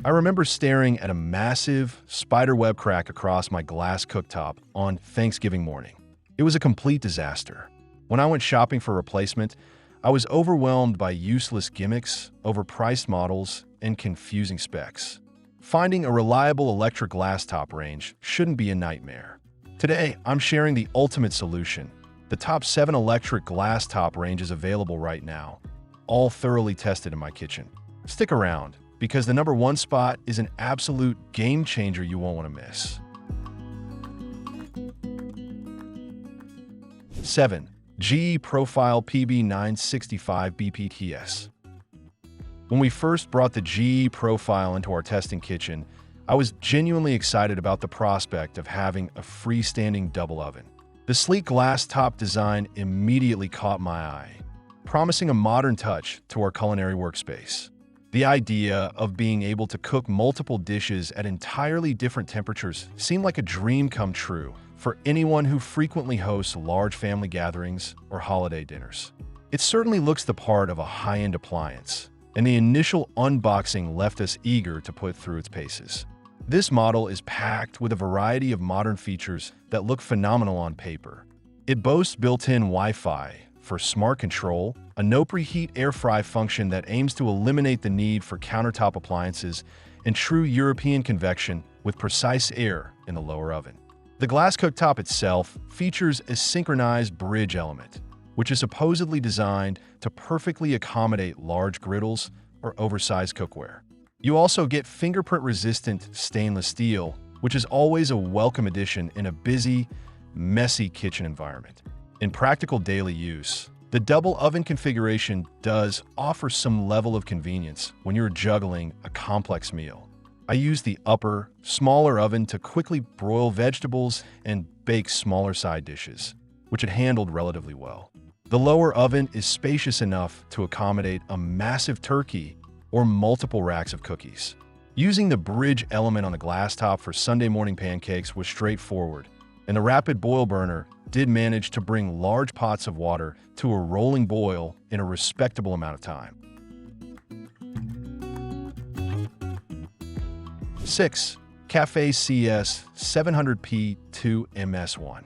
I remember staring at a massive spiderweb crack across my glass cooktop on Thanksgiving morning. It was a complete disaster. When I went shopping for a replacement, I was overwhelmed by useless gimmicks, overpriced models, and confusing specs. Finding a reliable electric glass top range shouldn't be a nightmare. Today, I'm sharing the ultimate solution. The top 7 electric glass top ranges available right now, all thoroughly tested in my kitchen. Stick around, because the number 1 spot is an absolute game changer you won't want to miss. 7. GE Profile PB965BPTS. When we first brought the GE Profile into our testing kitchen, I was genuinely excited about the prospect of having a freestanding double oven. The sleek glass top design immediately caught my eye, promising a modern touch to our culinary workspace. The idea of being able to cook multiple dishes at entirely different temperatures seemed like a dream come true for anyone who frequently hosts large family gatherings or holiday dinners. It certainly looks the part of a high-end appliance, and the initial unboxing left us eager to put through its paces. This model is packed with a variety of modern features that look phenomenal on paper. It boasts built-in Wi-Fi for smart control, a no-preheat air fry function that aims to eliminate the need for countertop appliances, and true European convection with precise air in the lower oven. The glass cooktop itself features a synchronized bridge element, which is supposedly designed to perfectly accommodate large griddles or oversized cookware. You also get fingerprint-resistant stainless steel, which is always a welcome addition in a busy, messy kitchen environment. In practical daily use, the double oven configuration does offer some level of convenience when you're juggling a complex meal. I use the upper, smaller oven to quickly broil vegetables and bake smaller side dishes, which it handled relatively well. The lower oven is spacious enough to accommodate a massive turkey or multiple racks of cookies. Using the bridge element on the glass top for Sunday morning pancakes was straightforward, and the rapid boil burner did manage to bring large pots of water to a rolling boil in a respectable amount of time. 6. Café CES700P2MS1.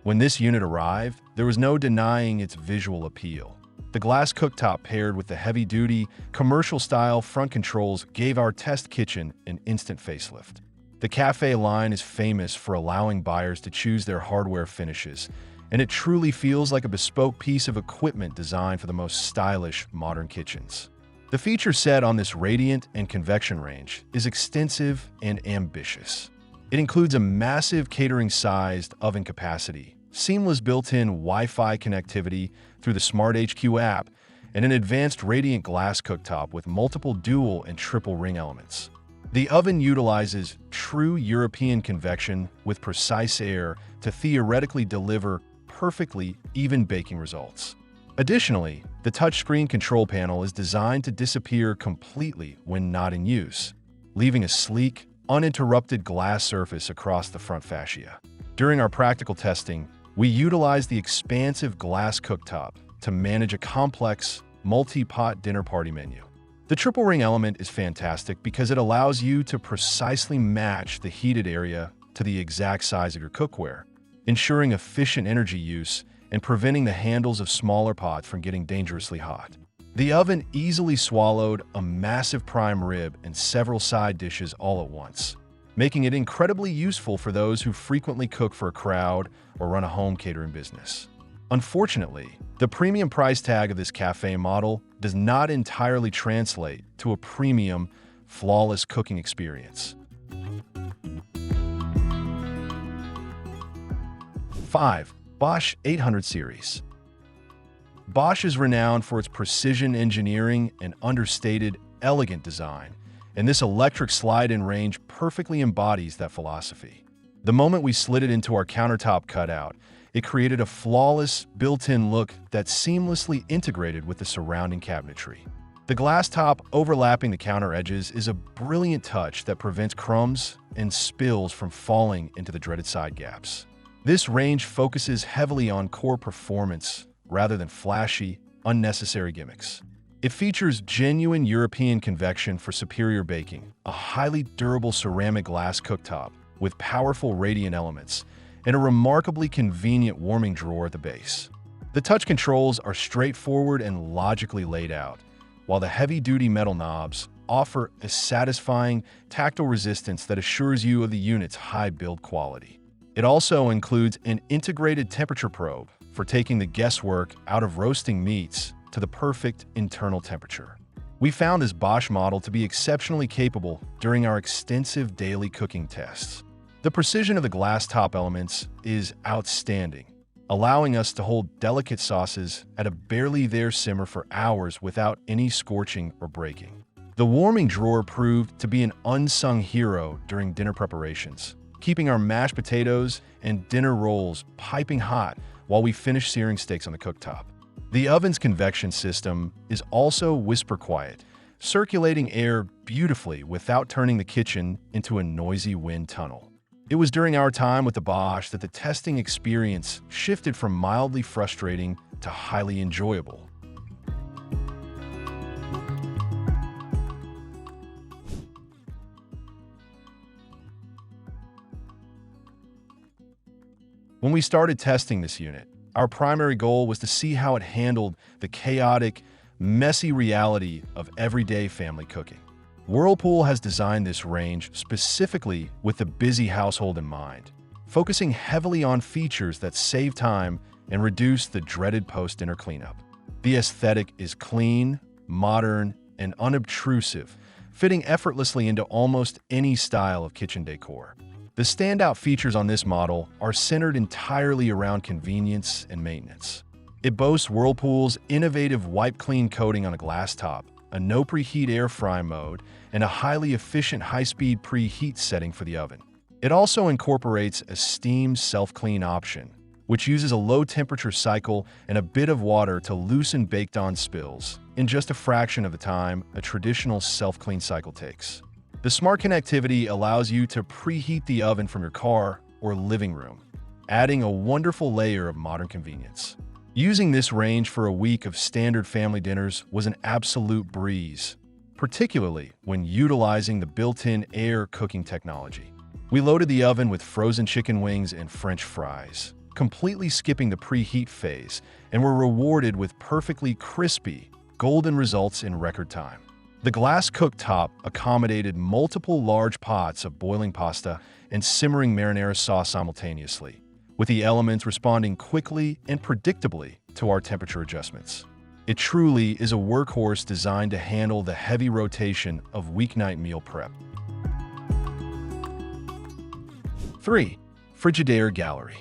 When this unit arrived, there was no denying its visual appeal. The glass cooktop paired with the heavy-duty, commercial-style front controls gave our test kitchen an instant facelift. The Café line is famous for allowing buyers to choose their hardware finishes, and it truly feels like a bespoke piece of equipment designed for the most stylish modern kitchens. The feature set on this radiant and convection range is extensive and ambitious. It includes a massive catering-sized oven capacity, seamless built-in Wi-Fi connectivity through the Smart HQ app, and an advanced radiant glass cooktop with multiple dual and triple ring elements. The oven utilizes true European convection with precise air to theoretically deliver perfectly even baking results. Additionally, the touchscreen control panel is designed to disappear completely when not in use, leaving a sleek, uninterrupted glass surface across the front fascia. During our practical testing, we utilized the expansive glass cooktop to manage a complex, multi-pot dinner party menu. The triple ring element is fantastic because it allows you to precisely match the heated area to the exact size of your cookware, ensuring efficient energy use and preventing the handles of smaller pots from getting dangerously hot. The oven easily swallowed a massive prime rib and several side dishes all at once, making it incredibly useful for those who frequently cook for a crowd or run a home catering business. Unfortunately, the premium price tag of this Café model does not entirely translate to a premium, flawless cooking experience. 5. Bosch 800 series. Bosch is renowned for its precision engineering and understated, elegant design, and this electric slide-in range perfectly embodies that philosophy. The moment we slid it into our countertop cutout, it created a flawless, built-in look that seamlessly integrated with the surrounding cabinetry. The glass top overlapping the counter edges is a brilliant touch that prevents crumbs and spills from falling into the dreaded side gaps. This range focuses heavily on core performance rather than flashy, unnecessary gimmicks. It features genuine European convection for superior baking, a highly durable ceramic glass cooktop with powerful radiant elements, and a remarkably convenient warming drawer at the base. The touch controls are straightforward and logically laid out, while the heavy-duty metal knobs offer a satisfying tactile resistance that assures you of the unit's high build quality. It also includes an integrated temperature probe for taking the guesswork out of roasting meats to the perfect internal temperature. We found this Bosch model to be exceptionally capable during our extensive daily cooking tests. The precision of the glass top elements is outstanding, allowing us to hold delicate sauces at a barely there simmer for hours without any scorching or breaking. The warming drawer proved to be an unsung hero during dinner preparations, keeping our mashed potatoes and dinner rolls piping hot while we finish searing steaks on the cooktop. The oven's convection system is also whisper quiet, circulating air beautifully without turning the kitchen into a noisy wind tunnel. It was during our time with the Bosch that the testing experience shifted from mildly frustrating to highly enjoyable. When we started testing this unit, our primary goal was to see how it handled the chaotic, messy reality of everyday family cooking. Whirlpool has designed this range specifically with the busy household in mind, focusing heavily on features that save time and reduce the dreaded post-dinner cleanup. The aesthetic is clean, modern, and unobtrusive, fitting effortlessly into almost any style of kitchen decor. The standout features on this model are centered entirely around convenience and maintenance. It boasts Whirlpool's innovative wipe clean coating on a glass top, a no preheat air fry mode, and a highly efficient high-speed preheat setting for the oven. It also incorporates a steam self-clean option, which uses a low-temperature cycle and a bit of water to loosen baked-on spills in just a fraction of the time a traditional self-clean cycle takes. The smart connectivity allows you to preheat the oven from your car or living room, adding a wonderful layer of modern convenience. Using this range for a week of standard family dinners was an absolute breeze, particularly when utilizing the built-in air cooking technology. We loaded the oven with frozen chicken wings and French fries, completely skipping the preheat phase, and were rewarded with perfectly crispy, golden results in record time. The glass cooktop accommodated multiple large pots of boiling pasta and simmering marinara sauce simultaneously, with the elements responding quickly and predictably to our temperature adjustments. It truly is a workhorse designed to handle the heavy rotation of weeknight meal prep. 3. Frigidaire Gallery.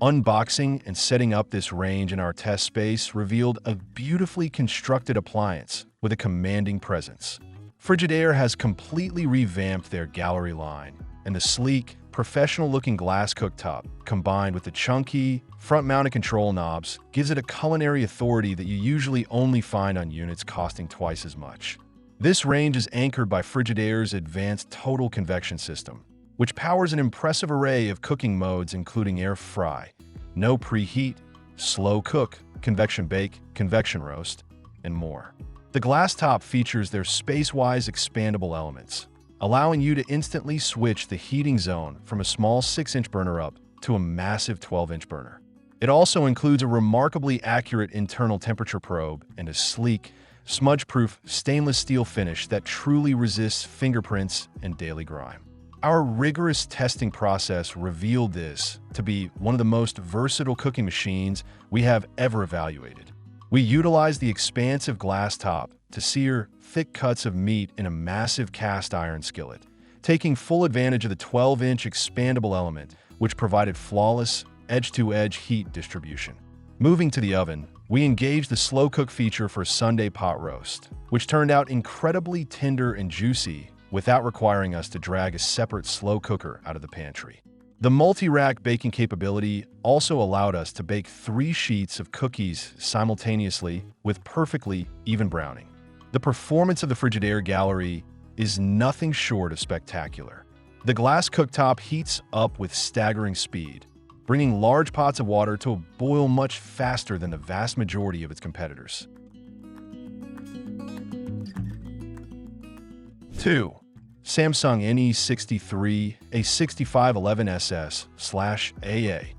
Unboxing and setting up this range in our test space revealed a beautifully constructed appliance with a commanding presence. Frigidaire has completely revamped their gallery line, and the sleek, professional-looking glass cooktop, combined with the chunky, front-mounted control knobs, gives it a culinary authority that you usually only find on units costing twice as much. This range is anchored by Frigidaire's advanced total convection system, which powers an impressive array of cooking modes including air fry, no preheat, slow cook, convection bake, convection roast, and more. The glass top features their space-wise expandable elements, allowing you to instantly switch the heating zone from a small 6-inch burner up to a massive 12-inch burner. It also includes a remarkably accurate internal temperature probe and a sleek, smudge-proof stainless steel finish that truly resists fingerprints and daily grime. Our rigorous testing process revealed this to be one of the most versatile cooking machines we have ever evaluated. We utilized the expansive glass top to sear thick cuts of meat in a massive cast iron skillet, taking full advantage of the 12-inch expandable element, which provided flawless edge-to-edge heat distribution. Moving to the oven, we engaged the slow cook feature for Sunday pot roast, which turned out incredibly tender and juicy without requiring us to drag a separate slow cooker out of the pantry. The multi-rack baking capability also allowed us to bake 3 sheets of cookies simultaneously with perfectly even browning. The performance of the Frigidaire Gallery is nothing short of spectacular. The glass cooktop heats up with staggering speed, bringing large pots of water to a boil much faster than the vast majority of its competitors. 2. Samsung NE63A6511SS/AA.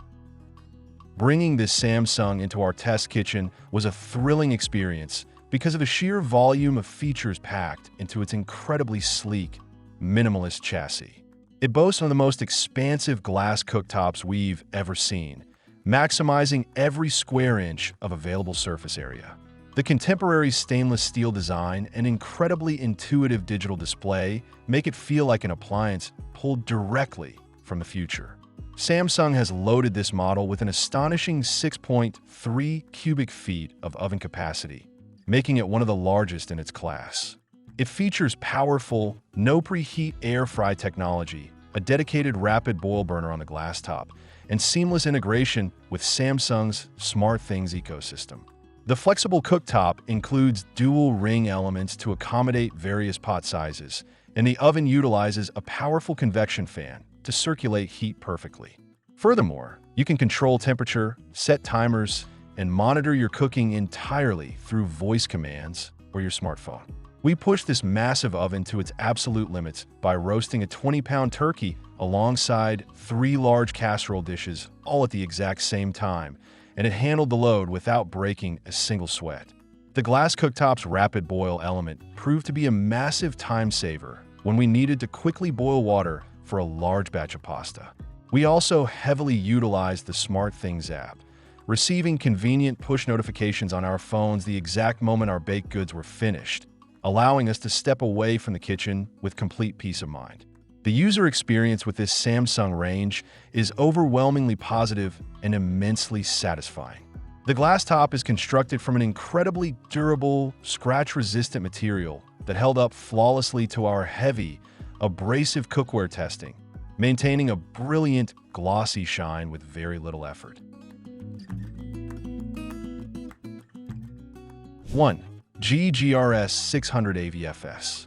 Bringing this Samsung into our test kitchen was a thrilling experience because of the sheer volume of features packed into its incredibly sleek, minimalist chassis. It boasts one of the most expansive glass cooktops we've ever seen, maximizing every square inch of available surface area. The contemporary stainless steel design and incredibly intuitive digital display make it feel like an appliance pulled directly from the future. Samsung has loaded this model with an astonishing 6.3 cubic feet of oven capacity, making it one of the largest in its class. It features powerful, no-preheat air fry technology, a dedicated rapid boil burner on the glass top, and seamless integration with Samsung's SmartThings ecosystem. The flexible cooktop includes dual ring elements to accommodate various pot sizes, and the oven utilizes a powerful convection fan to circulate heat perfectly. Furthermore, you can control temperature, set timers, and monitor your cooking entirely through voice commands or your smartphone. We pushed this massive oven to its absolute limits by roasting a 20-pound turkey alongside 3 large casserole dishes all at the exact same time, and it handled the load without breaking a single sweat. The glass cooktop's rapid boil element proved to be a massive time saver when we needed to quickly boil water for a large batch of pasta. We also heavily utilized the SmartThings app, receiving convenient push notifications on our phones the exact moment our baked goods were finished, allowing us to step away from the kitchen with complete peace of mind. The user experience with this Samsung range is overwhelmingly positive and immensely satisfying. The glass top is constructed from an incredibly durable, scratch-resistant material that held up flawlessly to our heavy, abrasive cookware testing, maintaining a brilliant, glossy shine with very little effort. 1. GRS600AVFS.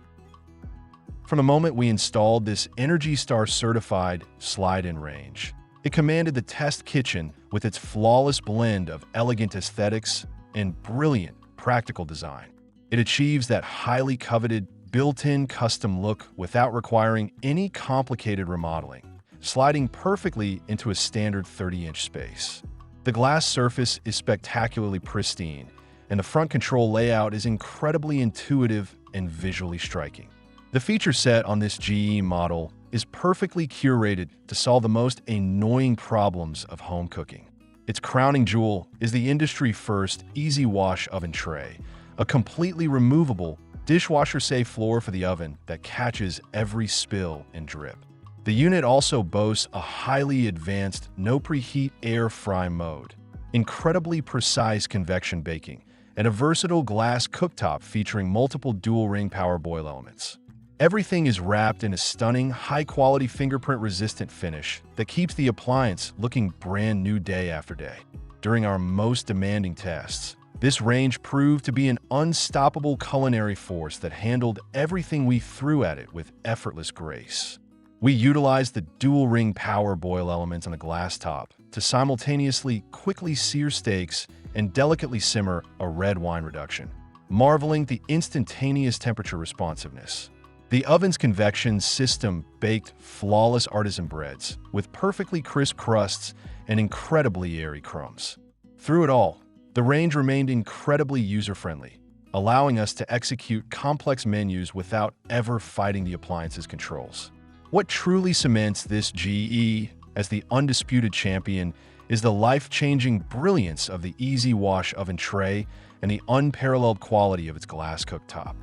From the moment we installed this ENERGY STAR certified slide-in range, it commanded the test kitchen with its flawless blend of elegant aesthetics and brilliant practical design. It achieves that highly coveted built-in custom look without requiring any complicated remodeling, sliding perfectly into a standard 30-inch space. The glass surface is spectacularly pristine, and the front control layout is incredibly intuitive and visually striking. The feature set on this GE model is perfectly curated to solve the most annoying problems of home cooking. Its crowning jewel is the industry-first Easy Wash oven tray, a completely removable, dishwasher-safe floor for the oven that catches every spill and drip. The unit also boasts a highly advanced no-preheat air fry mode, incredibly precise convection baking, and a versatile glass cooktop featuring multiple dual-ring power boil elements. Everything is wrapped in a stunning, high-quality fingerprint-resistant finish that keeps the appliance looking brand new day after day. During our most demanding tests, this range proved to be an unstoppable culinary force that handled everything we threw at it with effortless grace. We utilized the dual-ring power boil elements on the glass top to simultaneously quickly sear steaks and delicately simmer a red wine reduction, marveling at the instantaneous temperature responsiveness. The oven's convection system baked flawless artisan breads with perfectly crisp crusts and incredibly airy crumbs. Through it all, the range remained incredibly user-friendly, allowing us to execute complex menus without ever fighting the appliance's controls. What truly cements this GE as the undisputed champion is the life-changing brilliance of the Easy Wash oven tray and the unparalleled quality of its glass cooktop.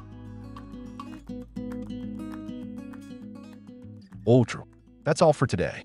Ultra. That's all for today.